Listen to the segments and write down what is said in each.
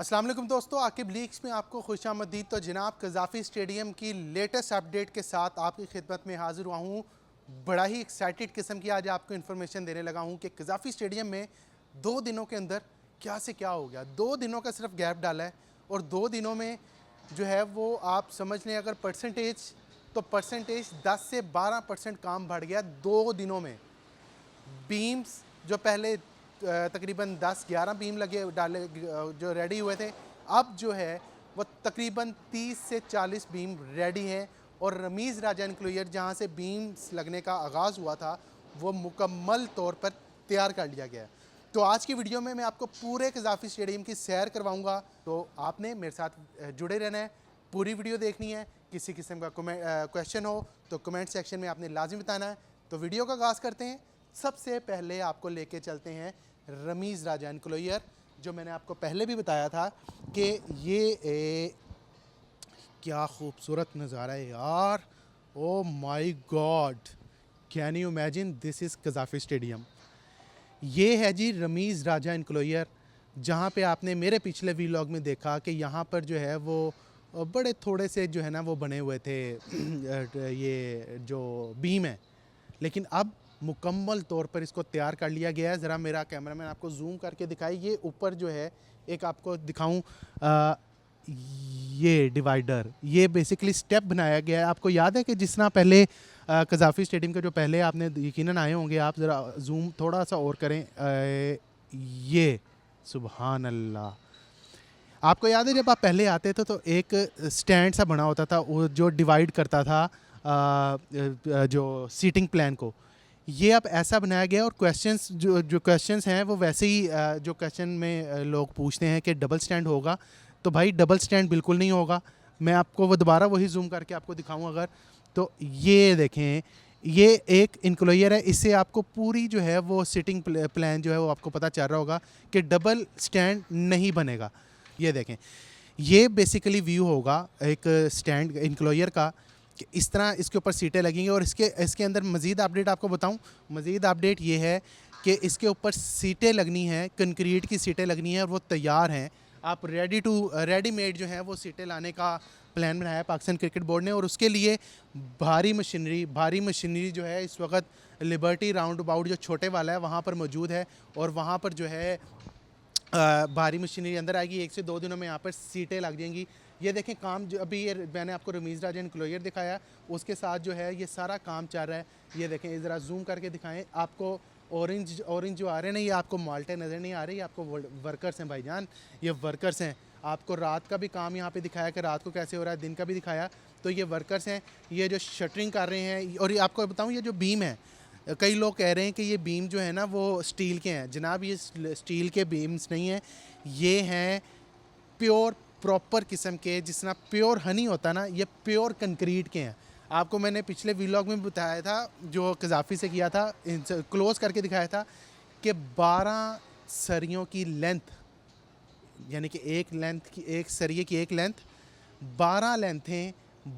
अस्सलाम वालेकुम दोस्तों, आकिब लीक्स में आपको खुशामदीद। तो जनाब कज़ाफ़ी स्टेडियम की लेटेस्ट अपडेट के साथ आपकी खिदमत में हाज़िर हुआ हूँ। बड़ा ही एक्साइटेड किस्म की आज आपको इन्फॉर्मेशन देने लगा हूँ कि कज़ाफ़ी स्टेडियम में 2 दिनों के अंदर क्या से क्या हो गया। 2 दिनों का सिर्फ गैप डाला है और 2 दिनों में जो है वो आप समझ लें अगर परसेंटेज, तो परसेंटेज 10 से 12% काम बढ़ गया 2 दिनों में। बीम्स जो पहले तकरीबन 10-11 बीम लगे डाले जो रेडी हुए थे, अब जो है वो तकरीबन 30 से 40 बीम रेडी हैं और रमीज़ राजा इंक्लूयर जहाँ से बीम्स लगने का आगाज़ हुआ था वो मुकम्मल तौर पर तैयार कर लिया गया है। तो आज की वीडियो में मैं आपको पूरे कज़ाफ़ी स्टेडियम की सैर करवाऊंगा, तो आपने मेरे साथ जुड़े रहना है, पूरी वीडियो देखनी है। किसी किस्म का क्वेश्चन हो तो कमेंट सेक्शन में आपने लाजिम बताना है। तो वीडियो का आगाज़ करते हैं। सबसे पहले आपको लेके चलते हैं रमीज़ राजा इंक्लूयर, जो मैंने आपको पहले भी बताया था कि ये क्या खूबसूरत नज़ारा है यार। Oh my god, can you imagine, this is Gaddafi stadium. ये है जी रमीज़ राजा इंक्लूयर, जहाँ पे आपने मेरे पिछले वीलॉग में देखा कि यहाँ पर जो है वो बड़े थोड़े से जो है ना वो बने हुए थे ये जो बीम है, लेकिन अब मुकम्मल तौर पर इसको तैयार कर लिया गया है। ज़रा मेरा कैमरामैन आपको जूम करके दिखाए, ये ऊपर जो है एक आपको दिखाऊं, ये डिवाइडर, ये बेसिकली स्टेप बनाया गया है। आपको याद है कि जिस तरह पहले कज़ाफ़ी स्टेडियम के जो पहले आपने यकीनन आए होंगे, आप ज़रा जूम थोड़ा सा और करें, ये सुबहान अल्लाह। आपको याद है जब आप पहले आते थे तो एक स्टैंड सा बना होता था वो जो डिवाइड करता था जो सीटिंग प्लान को, ये अब ऐसा बनाया गया। और क्वेश्चंस जो क्वेश्चंस हैं वो वैसे ही जो क्वेश्चन में लोग पूछते हैं कि डबल स्टैंड होगा, तो भाई डबल स्टैंड बिल्कुल नहीं होगा। मैं आपको वो दोबारा वही जूम करके आपको दिखाऊं अगर, तो ये देखें, ये एक इंक्लूयर है, इससे आपको पूरी जो है वो सिटिंग प्लान जो है वो आपको पता चल रहा होगा कि डबल स्टैंड नहीं बनेगा। ये देखें, ये बेसिकली व्यू होगा एक स्टैंड इंक्लूयर का कि इस तरह इसके ऊपर सीटें लगेंगी। और इसके अंदर मज़ीद अपडेट आपको बताऊं, मज़ीद अपडेट ये है कि इसके ऊपर सीटें लगनी हैं, कंक्रीट की सीटें लगनी हैं और वो तैयार हैं। आप रेडीमेड जो है वो सीटें लाने का प्लान बनाया है पाकिस्तान क्रिकेट बोर्ड ने, और उसके लिए भारी मशीनरी जो है इस वक्त लिबर्टी राउंड अबाउट जो छोटे वाला है वहाँ पर मौजूद है, और वहाँ पर जो है भारी मशीनरी अंदर आएगी। 1 से 2 दिनों में यहाँ पर सीटें लग जाएंगी। ये देखें काम जो अभी ये मैंने आपको रमीज़ राजा इंक्लूयर दिखाया, उसके साथ जो है ये सारा काम चल रहा है। ये देखें, ज़रा जूम करके दिखाएं आपको, ऑरेंज जो आ रहे हैं ना, ये आपको माल्टे नज़र नहीं आ रहे, ये आपको वर्कर्स हैं भाईजान, ये वर्कर्स हैं। आपको रात का भी काम यहाँ पे दिखाया कि रात को कैसे हो रहा है, दिन का भी दिखाया। तो ये वर्कर्स हैं, ये जो शटरिंग कर रहे हैं। और ये आपको बताऊँ, ये जो बीम है, कई लोग कह रहे हैं कि ये बीम जो है ना वो स्टील के हैं। जनाब ये स्टील के बीम्स नहीं हैं, ये हैं प्योर प्रॉपर किस्म के, जिस तरह प्योर हनी होता ना, ये प्योर कंक्रीट के हैं। आपको मैंने पिछले व्लॉग में बताया था जो कज़ाफ़ी से किया था, क्लोज करके दिखाया था कि 12 सरियों की लेंथ, यानी कि एक सरिये की एक लेंथ, 12 लेंथें,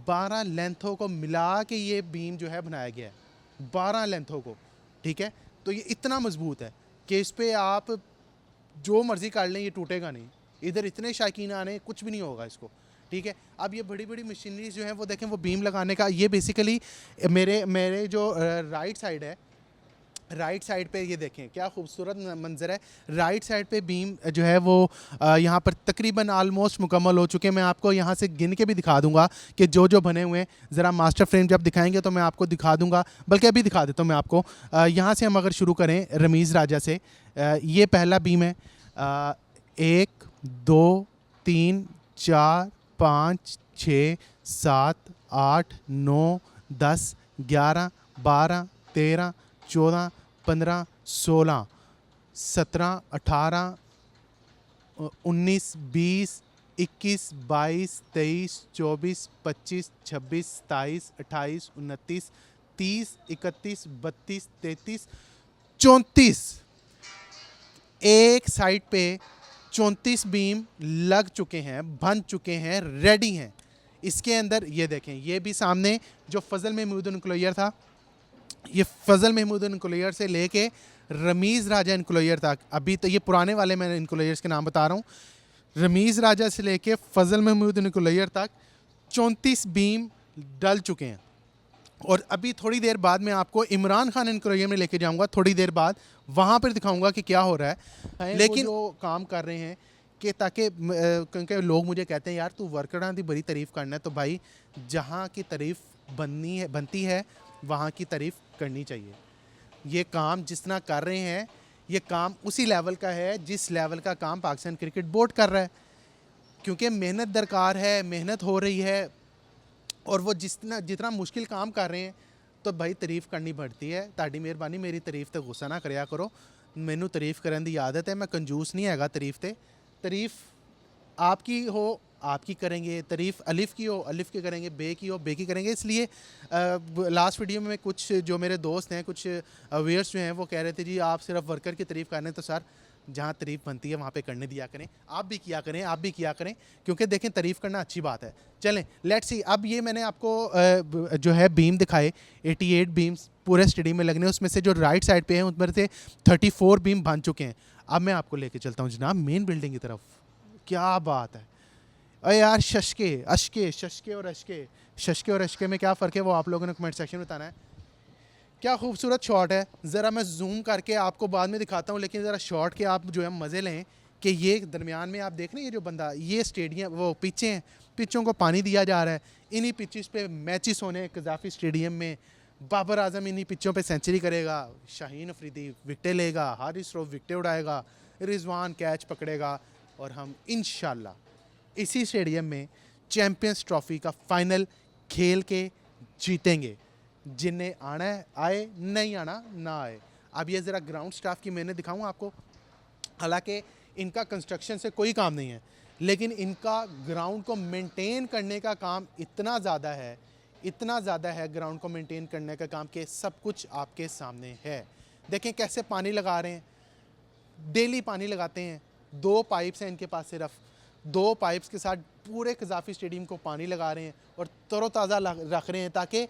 12 लेंथों को मिला के ये बीम जो है बनाया गया है, 12 लेंथों को। ठीक है, तो ये इतना मजबूत है कि इस पर आप जो मर्ज़ी कर लें ये टूटेगा नहीं। इधर इतने शायकीन आने, कुछ भी नहीं होगा इसको। ठीक है, अब ये बड़ी बड़ी मशीनरीज जो हैं वो देखें, वो बीम लगाने का, ये बेसिकली मेरे जो राइट साइड है, राइट साइड पे ये देखें क्या खूबसूरत मंजर है। राइट साइड पे बीम जो है वो यहाँ पर तकरीबन आलमोस्ट मुकम्मल हो चुके हैं। मैं आपको यहाँ से गिन के भी दिखा दूंगा कि जो जो बने हुए हैं। ज़रा मास्टर फ्रेम जब दिखाएंगे तो मैं आपको दिखा दूंगा, बल्कि अभी दिखा देता हूँ मैं आपको। यहाँ से हम अगर शुरू करें रमीज़ राजा से, ये पहला बीम है। 1 2 3 4 5 6 7 8 9 10 11 12 13 14 15 16 17 18 19 20 21 22 23 24 25 26 27 28 29 30 31 32 33 34, एक साइड पे 34 बीम लग चुके हैं, बन चुके हैं, रेडी हैं। इसके अंदर ये देखें, ये भी सामने जो फजल महमूद इंक्लूयर था, ये फजल महमूद इंक्लूयर से लेके रमीज़ राजा इंक्लूयर तक, अभी तो ये पुराने वाले मैं इंक्लूयर्स के नाम बता रहा हूँ, रमीज़ राजा से लेके फजल महमूद निकोलैयर तक 34 बीम डल चुके हैं। और अभी थोड़ी देर बाद मैं आपको इमरान खान एनक्रोरियम में लेके जाऊंगा, थोड़ी देर बाद वहाँ पर दिखाऊंगा कि क्या हो रहा है। लेकिन वो काम कर रहे हैं कि ताकि क्योंकि लोग मुझे कहते हैं यार तू वर्करां की बड़ी तारीफ़ करना है, तो भाई जहाँ की तारीफ़ बनती है वहाँ की तारीफ़ करनी चाहिए। ये काम जिस तरह कर रहे हैं ये काम उसी लेवल का है जिस लेवल का काम पाकिस्तान क्रिकेट बोर्ड कर रहा है, क्योंकि मेहनत दरकार है, मेहनत हो रही है और वो जितना मुश्किल काम कर रहे हैं तो भाई तारीफ़ करनी पड़ती है। ताड़ी मेहरबानी, मेरी तारीफ़ ते गुस्सा ना करया करो, मैनू तारीफ़ करने की आदत है, मैं कंजूस नहीं हैगा तारीफ़ ते। तारीफ़ आपकी हो आपकी करेंगे, तारीफ़ अलिफ़ की हो अलिफ़ की करेंगे, बे की हो बे की करेंगे। इसलिए लास्ट वीडियो में कुछ जो मेरे दोस्त हैं, कुछ व्यूअर्स जो हैं वो कह रहे थे जी आप सिर्फ वर्कर की तारीफ़ कर रहे हैं, तो सर जहाँ तारीफ़ बनती है वहाँ पे करने दिया करें, आप भी किया करें, आप भी किया करें, क्योंकि देखें तारीफ़ करना अच्छी बात है। चलें लेट्स सी, अब ये मैंने आपको जो है बीम दिखाए 88 बीम्स पूरे स्टेडियम में लगने, उसमें से जो राइट साइड पे हैं उसमें से 34 बीम बन चुके हैं। अब मैं आपको लेके चलता हूँ जनाब मेन बिल्डिंग की तरफ। क्या बात है अरे यार, शशके और अशके में क्या फ़र्क है वो आप लोगों ने कमेंट सेक्शन में बताना है। क्या खूबसूरत शॉट है, ज़रा मैं जूम करके आपको बाद में दिखाता हूँ, लेकिन ज़रा शॉट के आप जो है मज़े लें कि ये दरमियान में आप देख रहे हैं ये जो बंदा, ये स्टेडियम वो पिचें हैं, पिचों को पानी दिया जा रहा है, इन्हीं पिचेस पे मैचेस होने कज़ाफ़ी स्टेडियम में। बाबर आजम इन्हीं पिचों पे सेंचुरी करेगा, शाहीन अफरीदी विकटें लेगा, हारिस रऊफ़ विकटें उड़ाएगा, रिजवान कैच पकड़ेगा और हम इंशाल्लाह इसी स्टेडियम में चैम्पियंस ट्रॉफ़ी का फ़ाइनल खेल के जीतेंगे। जिन्हें आना है आए, नहीं आना ना आए। अब ये ज़रा ग्राउंड स्टाफ की मैंने दिखाऊँ आपको, हालांकि इनका कंस्ट्रक्शन से कोई काम नहीं है, लेकिन इनका ग्राउंड को मेंटेन करने का काम इतना ज़्यादा है ग्राउंड को मेंटेन करने का काम कि सब कुछ आपके सामने है। देखें कैसे पानी लगा रहे हैं, डेली पानी लगाते हैं, 2 पाइप्स हैं इनके पास, सिर्फ 2 पाइप्स के साथ पूरे कज़ाफ़ी स्टेडियम को पानी लगा रहे हैं और तरोताज़ा रख रहे हैं ताकि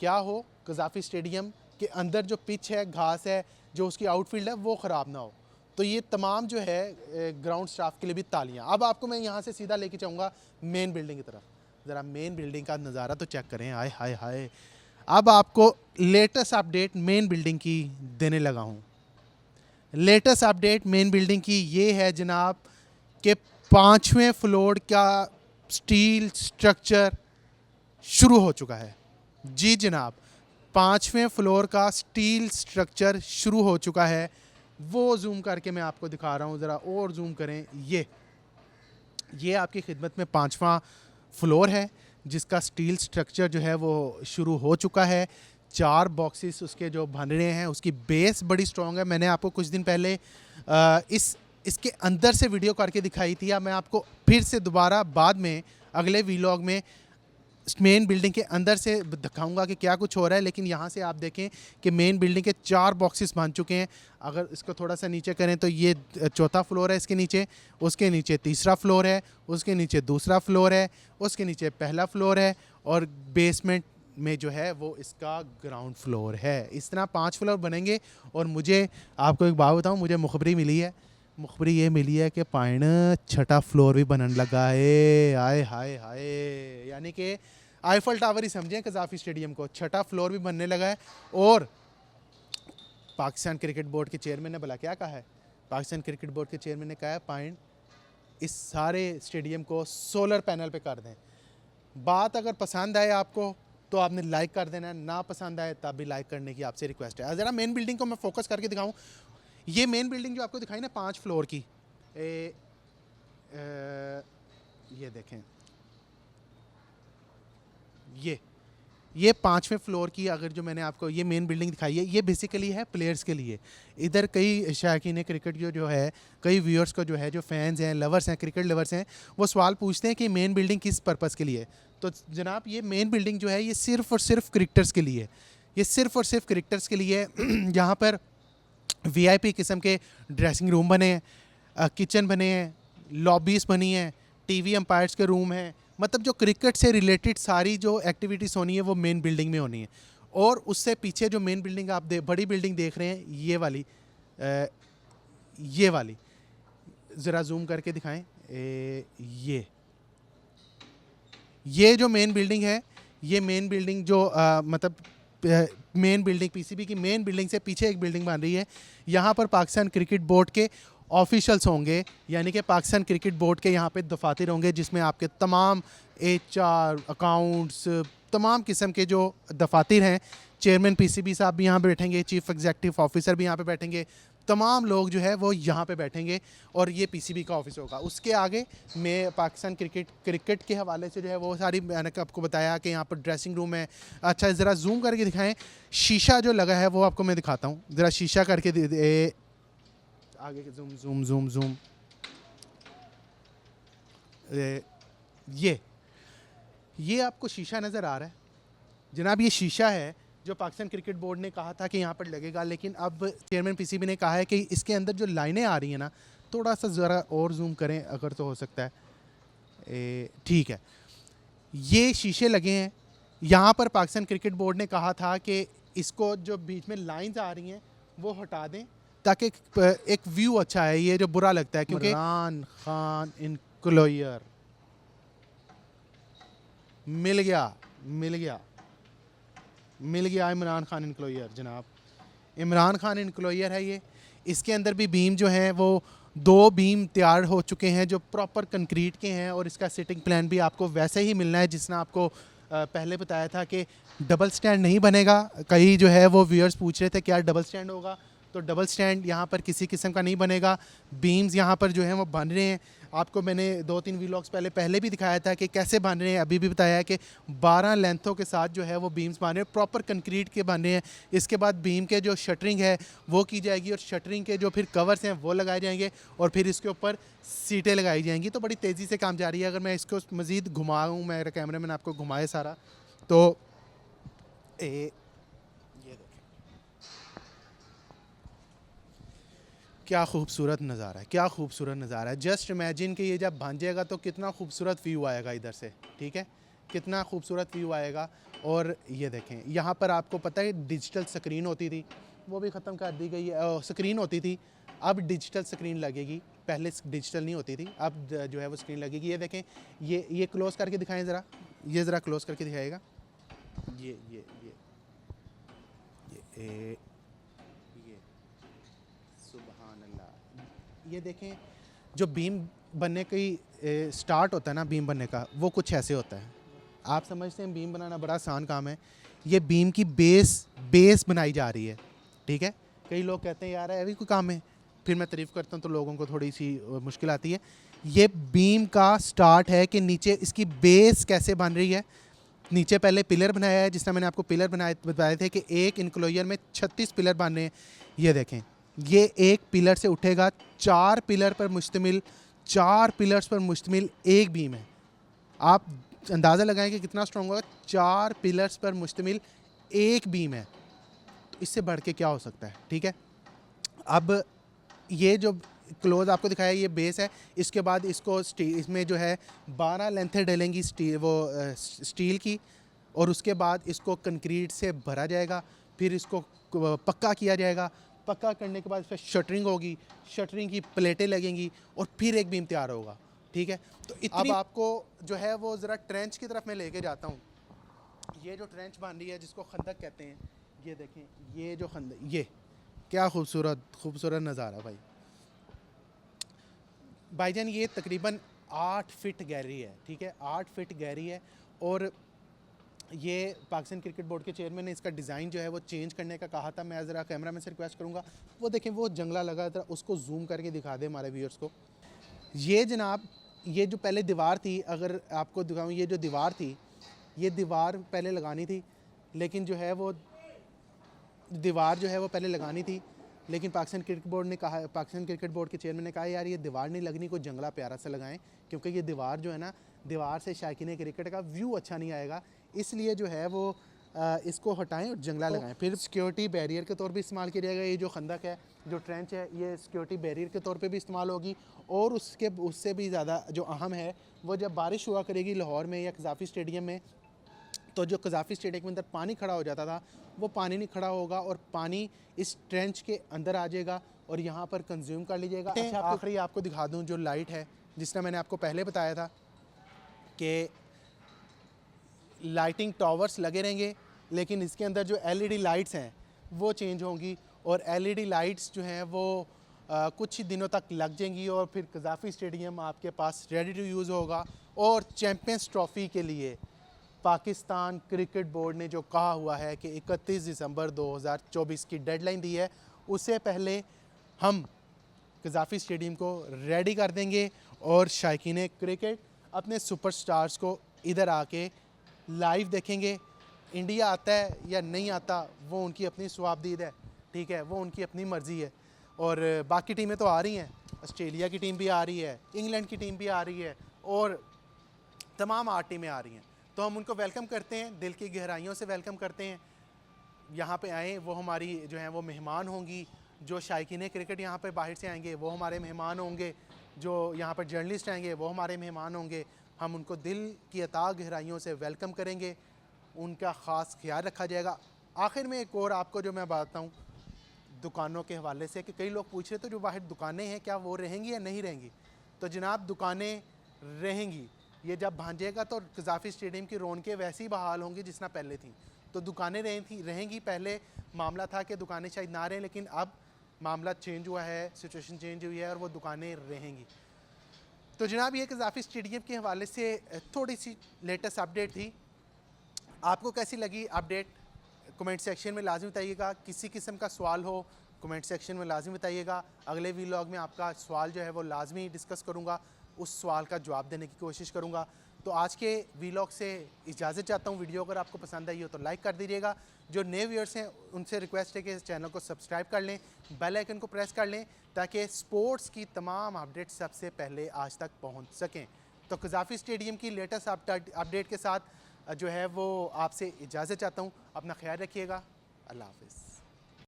क्या हो, कज़ाफ़ी स्टेडियम के अंदर जो पिच है, घास है, जो उसकी आउटफील्ड है वो ख़राब ना हो। तो ये तमाम जो है ग्राउंड स्टाफ के लिए भी तालियां। अब आपको मैं यहाँ से सीधा लेके जाऊँगा मेन बिल्डिंग की तरफ। ज़रा मेन बिल्डिंग का नज़ारा तो चेक करें, आय हाय हाय। अब आपको लेटेस्ट अपडेट मेन बिल्डिंग की देने लगा हूँ। लेटेस्ट अपडेट मेन बिल्डिंग की ये है जनाब कि 5वें फ्लोर का स्टील स्ट्रक्चर शुरू हो चुका है। जी जनाब, 5वें फ्लोर का स्टील स्ट्रक्चर शुरू हो चुका है। वो जूम करके मैं आपको दिखा रहा हूँ, ज़रा और जूम करें। ये आपकी खिदमत में 5वां फ्लोर है जिसका स्टील स्ट्रक्चर जो है वो शुरू हो चुका है। 4 बॉक्सेस उसके जो बन रहे हैं, उसकी बेस बड़ी स्ट्रॉन्ग है। मैंने आपको कुछ दिन पहले इसके अंदर से वीडियो करके दिखाई थी। अब मैं आपको फिर से दोबारा बाद में अगले वीलॉग में मेन बिल्डिंग के अंदर से दिखाऊंगा कि क्या कुछ हो रहा है। लेकिन यहाँ से आप देखें कि मेन बिल्डिंग के 4 बॉक्सेस बन चुके हैं। अगर इसको थोड़ा सा नीचे करें तो ये 4था फ्लोर है, इसके नीचे, उसके नीचे 3रा फ्लोर है, उसके नीचे 2रा फ्लोर है, उसके नीचे पहला फ्लोर है और बेसमेंट में जो है वो इसका ग्राउंड फ्लोर है। इस तरह 5 फ्लोर बनेंगे। और मुझे आपको एक बात बताऊँ, मुझे मुखबरी मिली है। मुखबरी ये मिली है कि पाइन 6ठा फ्लोर भी बनने लगा है। आए हाय हाय, यानी कि आईफल टावर ही समझें कज़ाफ़ी स्टेडियम को, 6ठा फ्लोर भी बनने लगा है। और पाकिस्तान क्रिकेट बोर्ड के चेयरमैन ने भला क्या कहा है? पाकिस्तान क्रिकेट बोर्ड के चेयरमैन ने कहा है पाइन इस सारे स्टेडियम को सोलर पैनल पे कर दें। बात अगर पसंद आए आपको तो आपने लाइक कर देना है, ना पसंद आए तब भी लाइक करने की आपसे रिक्वेस्ट है। ज़रा मेन बिल्डिंग को मैं फोकस करके दिखाऊं। ये मेन बिल्डिंग जो आपको दिखाई ना 5 फ्लोर की, ये देखें, ये 5वें फ्लोर की अगर जो मैंने आपको ये मेन बिल्डिंग दिखाई है, ये बेसिकली है प्लेयर्स के लिए। इधर कई शायकीन क्रिकेट जो है, कई व्यूअर्स को जो है, जो फैंस हैं, लवर्स हैं, क्रिकेट लवर्स हैं, वो सवाल पूछते हैं कि मेन बिल्डिंग किस पर्पज़ के लिए। तो जनाब ये मेन बिल्डिंग जो है ये सिर्फ़ और सिर्फ क्रिकेटर्स के लिए, ये सिर्फ़ और सिर्फ क्रिकेटर्स के लिए। यहाँ पर VIP किस्म के ड्रेसिंग रूम बने हैं, किचन बने हैं, लॉबीज़ बनी हैं, TV अंपायर्स के रूम हैं। मतलब जो क्रिकेट से रिलेटेड सारी जो एक्टिविटीज़ होनी है वो मेन बिल्डिंग में होनी है। और उससे पीछे जो मेन बिल्डिंग आप बड़ी बिल्डिंग देख रहे हैं, ये वाली ज़रा जूम करके दिखाएं। ये जो मेन बिल्डिंग है, ये मेन बिल्डिंग जो मतलब मेन बिल्डिंग पीसीबी की मेन बिल्डिंग से पीछे एक बिल्डिंग बन रही है। यहाँ पर पाकिस्तान क्रिकेट बोर्ड के ऑफिशियल्स होंगे, यानी कि पाकिस्तान क्रिकेट बोर्ड के यहाँ पे दफातर होंगे, जिसमें आपके तमाम HR अकाउंट्स तमाम किस्म के जो दफातर हैं, चेयरमैन पीसीबी साहब भी यहाँ पे बैठेंगे, चीफ एग्जीक्यूटिव ऑफिसर भी यहाँ पे बैठेंगे, तमाम लोग जो है वो यहाँ पे बैठेंगे और ये पीसीबी का ऑफिस होगा। उसके आगे मैं पाकिस्तान क्रिकेट के हवाले से जो है वो सारी मैंने आपको बताया कि यहाँ पर ड्रेसिंग रूम है। अच्छा ज़रा जूम करके दिखाएं, शीशा जो लगा है वो आपको मैं दिखाता हूँ, ज़रा शीशा करके आगे जूम जूम जूम जूम ये आपको शीशा नज़र आ रहा है जनाब, ये शीशा है जो पाकिस्तान क्रिकेट बोर्ड ने कहा था कि यहाँ पर लगेगा, लेकिन अब चेयरमैन पीसीबी ने कहा है कि इसके अंदर जो लाइनें आ रही हैं ना, थोड़ा सा ज़रा और जूम करें अगर तो हो सकता है, ठीक है, ये शीशे लगे हैं। यहाँ पर पाकिस्तान क्रिकेट बोर्ड ने कहा था कि इसको जो बीच में लाइंस आ रही हैं वो हटा दें ताकि एक व्यू अच्छा है, ये जो बुरा लगता है क्योंकि इमरान खान इनक्लोयर मिल गया इमरान खान इनक्लोयर जनाब, इमरान खान इनक्लोयर है ये। इसके अंदर भी बीम जो हैं वो 2 बीम तैयार हो चुके हैं जो प्रॉपर कंक्रीट के हैं, और इसका सिटिंग प्लान भी आपको वैसे ही मिलना है जिसने आपको पहले बताया था कि डबल स्टैंड नहीं बनेगा। कई जो है वो व्यूअर्स पूछ रहे थे क्या डबल स्टैंड होगा, तो डबल स्टैंड यहाँ पर किसी किस्म का नहीं बनेगा। बीम्स यहाँ पर जो हैं वो बन रहे हैं, आपको मैंने 2-3 व्लॉग्स पहले भी दिखाया था कि कैसे बन रहे हैं, अभी भी बताया है कि 12 लेंथों के साथ जो है वो बीम्स बन रहे हैं, प्रॉपर कंक्रीट के बन रहे हैं। इसके बाद बीम के जो शटरिंग है वो की जाएगी और शटरिंग के जो फिर कवर्स हैं वो लगाए जाएंगे और फिर इसके ऊपर सीटें लगाई जाएंगी। तो बड़ी तेज़ी से काम जारी है। अगर मैं इसको मज़ीद घुमाऊँ, मेरा कैमरा मैन आपको घुमाए सारा, तो क्या खूबसूरत नज़ारा है, क्या खूबसूरत नज़ारा है। जस्ट इमेजिन कि ये जब बन जाएगा तो कितना खूबसूरत व्यू आएगा इधर से, ठीक है, कितना खूबसूरत व्यू आएगा। और ये देखें यहाँ पर आपको पता है डिजिटल स्क्रीन होती थी, वो भी ख़त्म कर दी गई है। स्क्रीन होती थी, अब डिजिटल स्क्रीन लगेगी, पहले डिजिटल नहीं होती थी, अब जो है वो स्क्रीन लगेगी। ये देखें, ये क्लोज़ करके दिखाएँ ज़रा, ये ज़रा क्लोज़ करके दिखाएगा, ये ये देखें, जो बीम बनने की स्टार्ट होता है ना, बीम बनने का वो कुछ ऐसे होता है। आप समझते हैं बीम बनाना बड़ा आसान काम है, ये बीम की बेस बनाई जा रही है, ठीक है। कई लोग कहते हैं यार अभी कोई काम है, फिर मैं तारीफ़ करता हूँ तो लोगों को थोड़ी सी मुश्किल आती है। ये बीम का स्टार्ट है कि नीचे इसकी बेस कैसे बन रही है। नीचे पहले पिलर बनाया है, जिसमें मैंने आपको पिलर बताए थे कि एक इनक्लोजर में 36 पिलर बनने हैं। ये देखें, ये एक पिलर से उठेगा, 4 पिलर्स पर मुश्तमिल एक बीम है। आप अंदाज़ा लगाएं कि कितना स्ट्रॉन्ग होगा, 4 पिलर्स पर मुश्तमिल एक बीम है, तो इससे बढ़ के क्या हो सकता है, ठीक है। अब ये जो क्लोज आपको दिखाया ये बेस है, इसके बाद इसको इसमें जो है 12 लेंथें डलेंगी स्टील की, और उसके बाद इसको कंक्रीट से भरा जाएगा, फिर इसको पक्का किया जाएगा। पक्का करने के बाद फिर शटरिंग होगी, शटरिंग की प्लेटें लगेंगी और फिर एक बीम तैयार होगा, ठीक है। तो अब आपको जो है वो ज़रा ट्रेंच की तरफ मैं लेके जाता हूँ। ये जो ट्रेंच बन रही है जिसको खंदक कहते हैं, ये देखें, ये जो खंदक, ये क्या खूबसूरत नज़ारा भाईजान। ये तकरीबन 8 फीट गहरी है, ठीक है, 8 फीट गहरी है। और ये पाकिस्तान क्रिकेट बोर्ड के चेयरमैन ने इसका डिज़ाइन जो है वो चेंज करने का कहा था। मैं ज़रा कैमरा में से रिक्वेस्ट करूँगा, वो देखें वो जंगला लगा था, उसको जूम करके दिखा दे हमारे व्यूअर्स को। ये जनाब, ये जो पहले दीवार थी, अगर आपको दिखाऊँ, ये जो दीवार थी, ये दीवार पहले लगानी थी, लेकिन जो है वो दीवार जो है वो पहले लगानी थी, लेकिन पाकिस्तान क्रिकेट बोर्ड ने कहा, पाकिस्तान क्रिकेट बोर्ड के चेयरमैन ने कहा यार ये दीवार नहीं लगनी, कोई जंगला प्यारा सा लगाएं, क्योंकि ये दीवार जो है ना, दीवार से शायकीन क्रिकेट का व्यू अच्छा नहीं आएगा, इसलिए जो है वो इसको हटाएं और जंगला लगाएं। फिर सिक्योरिटी बैरियर के तौर पे इस्तेमाल किया जाएगा। ये जो खंदक है, जो ट्रेंच है, ये सिक्योरिटी बैरियर के तौर पे भी इस्तेमाल होगी। और उससे भी ज़्यादा जो अहम है, वो जब बारिश हुआ करेगी लाहौर में या कज़ाफ़ी स्टेडियम में, तो जो कज़ाफ़ी स्टेडियम के अंदर पानी खड़ा हो जाता था, वो पानी नहीं खड़ा होगा और पानी इस ट्रेंच के अंदर आ जाएगा और यहाँ पर कंज्यूम कर लीजिएगा। अच्छा, आखिरी आपको दिखा दूँ, जो लाइट है, जिस तरह मैंने आपको पहले बताया था कि लाइटिंग टावर्स लगे रहेंगे, लेकिन इसके अंदर जो एलईडी लाइट्स हैं वो चेंज होंगी, और एलईडी लाइट्स जो हैं वो कुछ ही दिनों तक लग जाएंगी, और फिर कज़ाफ़ी स्टेडियम आपके पास रेडी टू यूज़ होगा। और चैम्पियंस ट्रॉफ़ी के लिए पाकिस्तान क्रिकेट बोर्ड ने जो कहा हुआ है कि 31 दिसंबर 2024 की डेडलाइन दी है, उससे पहले हम कज़ाफ़ी स्टेडियम को रेडी कर देंगे और शायकीन क्रिकेट अपने सुपरस्टार्स को इधर आके लाइव देखेंगे। इंडिया आता है या नहीं आता वो उनकी अपनी स्वाबदीद है, ठीक है, वो उनकी अपनी मर्ज़ी है। और बाकी टीमें तो आ रही हैं, ऑस्ट्रेलिया की टीम भी आ रही है, इंग्लैंड की टीम भी आ रही है, और तमाम 8 टीमें आ रही हैं। तो हम उनको वेलकम करते हैं, दिल की गहराइयों से वेलकम करते हैं। यहाँ पे आएँ, वो हमारी जो हैं वो मेहमान होंगी। जो शायकीन क्रिकेट यहाँ पे बाहर से आएंगे वो हमारे मेहमान होंगे। जो यहाँ पर जर्नलिस्ट आएंगे वो हमारे मेहमान होंगे। हम उनको दिल की अता गहराइयों से वेलकम करेंगे, उनका ख़ास ख्याल रखा जाएगा। आखिर में एक और आपको जो मैं बताता हूँ दुकानों के हवाले से, कि कई लोग पूछ रहे थे जो बाहर दुकानें हैं क्या वो रहेंगी या नहीं रहेंगी। तो जनाब दुकानें रहेंगी। ये जब भांजेगा तो कज़ाफ़ी स्टेडियम की रौनकें वैसी बहाल होंगी जिस तरह पहले थी। तो दुकानें रहेंगी। पहले मामला था कि दुकानें शायद ना रहें, लेकिन अब मामला चेंज हुआ है, सिचुएशन चेंज हुई है और वो दुकानें रहेंगी। तो जनाब ये कज़ाफ़ी स्टेडियम के हवाले से थोड़ी सी लेटेस्ट अपडेट थी। आपको कैसी लगी अपडेट कमेंट सेक्शन में लाजमी बताइएगा। किसी किस्म का सवाल हो कमेंट सेक्शन में लाजमी बताइएगा। अगले व्लॉग में आपका सवाल जो है वो लाजमी डिस्कस करूँगा, उस सवाल का जवाब देने की कोशिश करूँगा। तो आज के व्लॉग से इजाज़त चाहता हूँ। वीडियो अगर आपको पसंद आई हो तो लाइक कर दीजिएगा। जो नए व्यूअर्स हैं उनसे रिक्वेस्ट है कि इस चैनल को सब्सक्राइब कर लें, बेल आइकन को प्रेस कर लें, ताकि स्पोर्ट्स की तमाम अपडेट सबसे पहले आज तक पहुँच सकें। तो कज़ाफ़ी स्टेडियम की लेटेस्ट अपडेट के साथ जो है वो आपसे इजाज़त चाहता हूँ। अपना ख्याल रखिएगा। अल्लाह हाफ़िज़।